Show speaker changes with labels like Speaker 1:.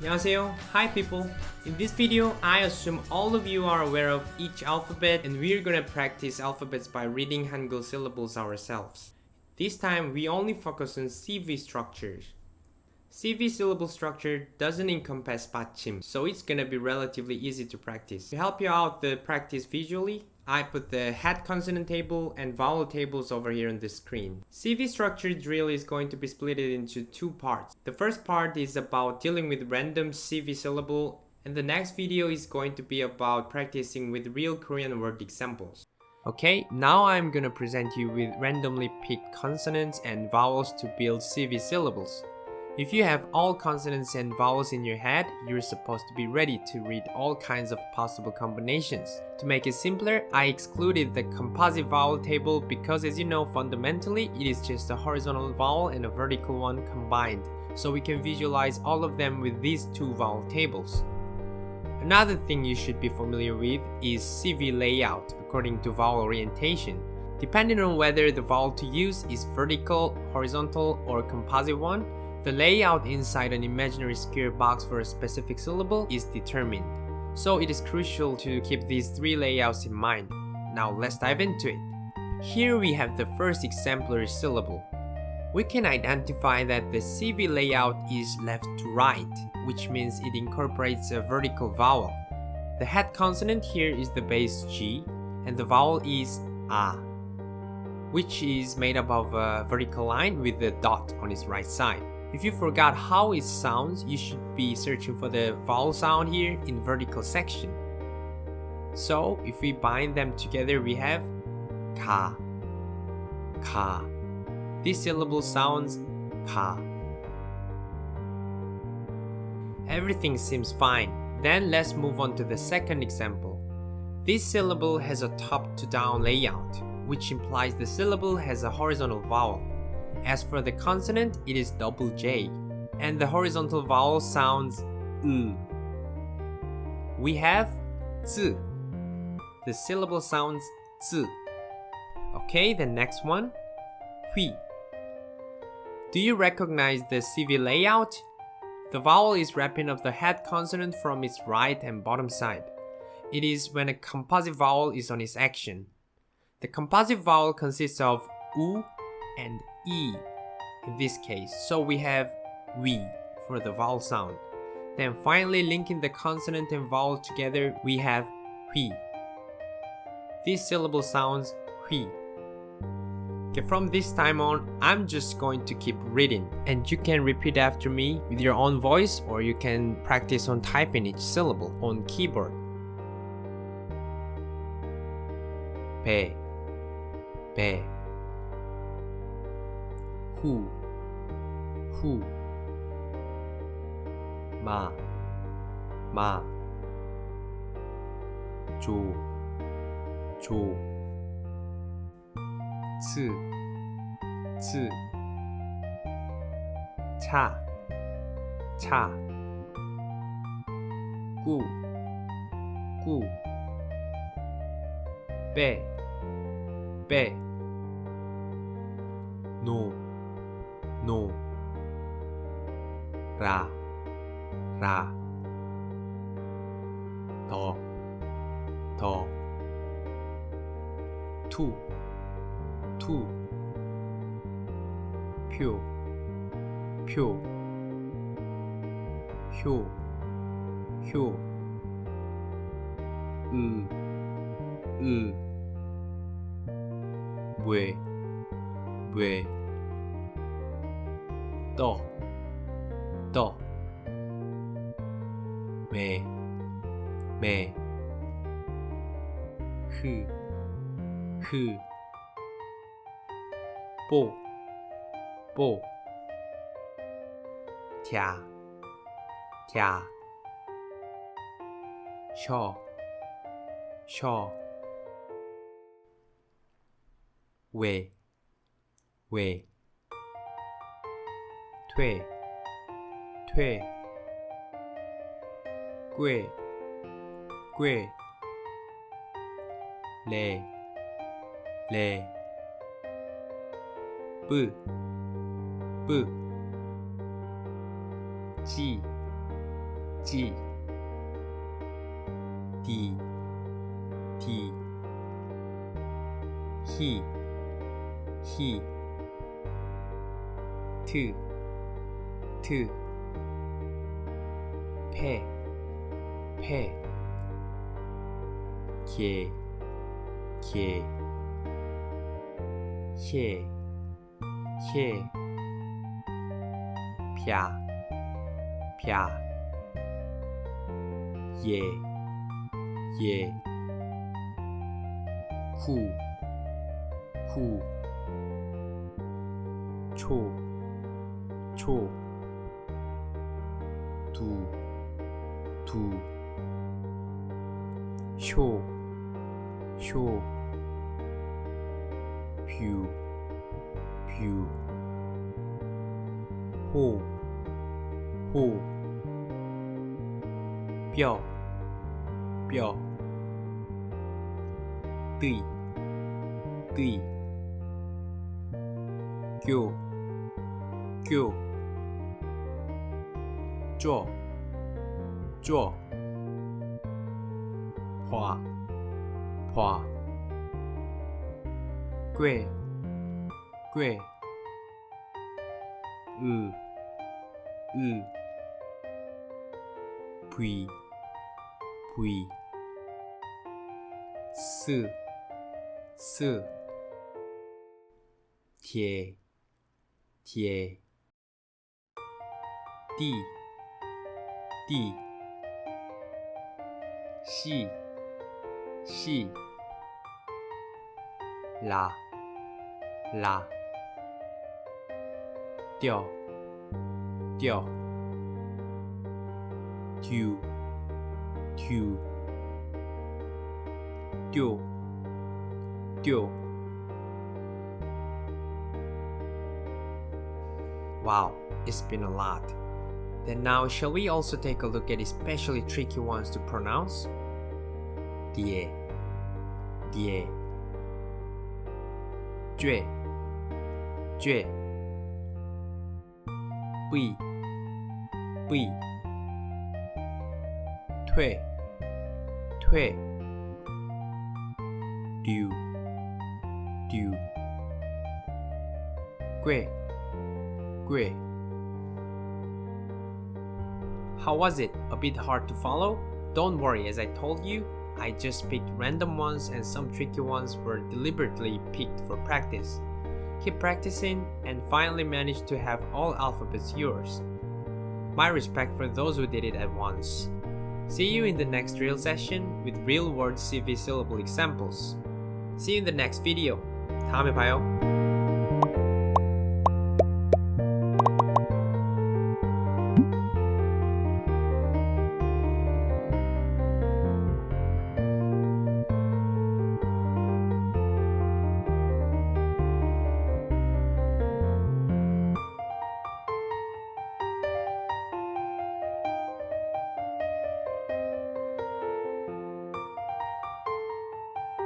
Speaker 1: 안녕하세요. Hi people. In this video, I assume all of you are aware of each alphabet and we're gonna practice alphabets by reading hangul syllables ourselves. This time, we only focus on CV structures. CV syllable structure doesn't encompass 받침, so it's gonna be relatively easy to practice. To help you out the practice visually, I put the head consonant table and vowel tables over here on the screen. CV structure drill is going to be split into two parts. The first part is about dealing with random CV syllable, and the next video is going to be about practicing with real Korean word examples. Okay, now I'm gonna present you with randomly picked consonants and vowels to build CV syllables. If you have all consonants and vowels in your head, you're supposed to be ready to read all kinds of possible combinations. To make it simpler, I excluded the composite vowel table because, as you know, fundamentally it is just a horizontal vowel and a vertical one combined, so we can visualize all of them with these two vowel tables. Another thing you should be familiar with is CV layout according to vowel orientation. Depending on whether the vowel to use is vertical, horizontal, or composite one, the layout inside an imaginary square box for a specific syllable is determined. So it is crucial to keep these three layouts in mind. Now let's dive into it. Here we have the first exemplary syllable. We can identify that the CV layout is left to right, which means it incorporates a vertical vowel. The head consonant here is the base G, and the vowel is A, which is made up of a vertical line with the dot on its right side. If you forgot how it sounds, you should be searching for the vowel sound here in vertical section. So if we bind them together, we have ka, ka. This syllable sounds ka. Everything seems fine. Then let's move on to the second example. This syllable has a top to down layout, which implies the syllable has a horizontal vowel. As for the consonant, it is double J, and the horizontal vowel sounds U. We have Z. The syllable sounds Z. Okay, the next one, Hui. Do you recognize the CV layout? The vowel is wrapping up the head consonant from its right and bottom side. It is when a composite vowel is on its action. The composite vowel consists of U and E in this case, so we have we for the vowel sound. Then finally linking the consonant and vowel together, we have hui. This syllable sounds hui. Okay, from this time on, I'm just going to keep reading, and you can repeat after me with your own voice, or you can practice on typing each syllable on keyboard. 배, 배. 후, 후. 마, 마. 조, 조. 츠, 츠. 차, 차. 꾸, 꾸. 빼, 빼. 노, 노. 라, 라. 더, 더. 투, 투. 표, 표. 효, 효. 으, 으. 왜, 왜. 떠, 떠. 매, 매. 흐, 흐. 뽀, 뽀. 갸, 갸. 쉬어, 쉬어. 왜, 왜. 퇴, 퇴. 꽤, 꽤. 레, 레. 뿌, 뿌. 찌, G D D he T P K 펴 예 후 초 두 쇼 뷰 호 뼈 뜨이 교 쪼 화 꽤 V 스 tie D 시 라 띄어 듀 Wow, it's been a lot. Then now, shall we also take a look at especially tricky ones to pronounce? Die, 쥐, 뿌이, 퇴, 류, 꽤. How was it? A bit hard to follow? Don't worry, as I told you, I just picked random ones and some tricky ones were deliberately picked for practice. Keep practicing and finally manage to have all alphabets yours. My respect for those who did it at once. See you in the next drill session with real world CV syllable examples. See you in the next video. 다음에 봐요.